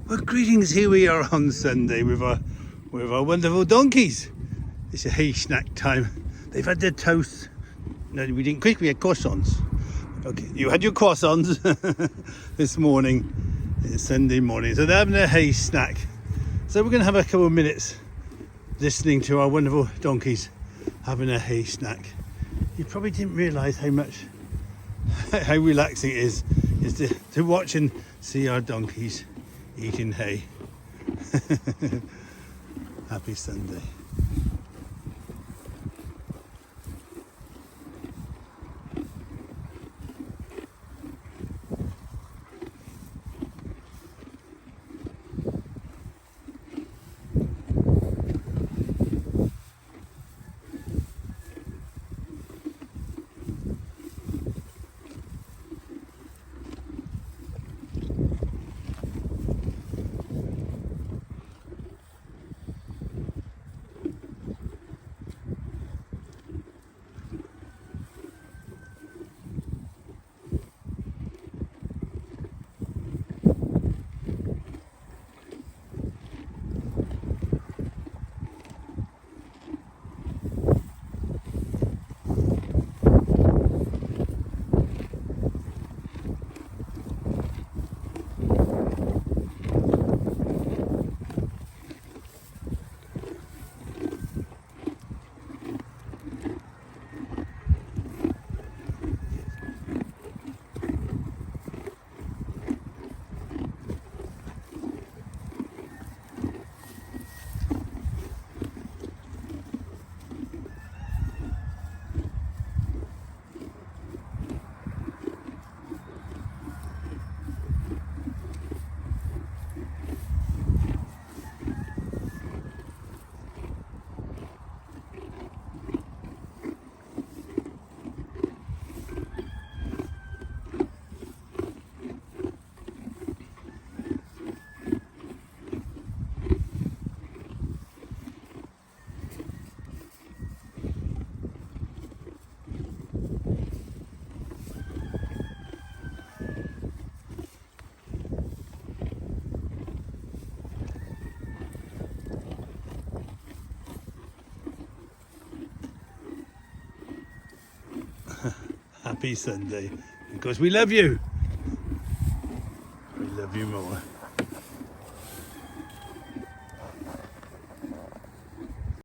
Well, greetings. Here we are on Sunday with our wonderful donkeys. It's a hay snack time. They've had their toast. No, we didn't quick. We had croissants. Okay, you had your croissants this morning. It's Sunday morning, so they're having a hay snack. So we're going to have a couple of minutes listening to our wonderful donkeys having a hay snack. You probably didn't realise how relaxing it is to watch and see our donkeys eating hay. Happy Sunday. Happy Sunday, because we love you. We love you more.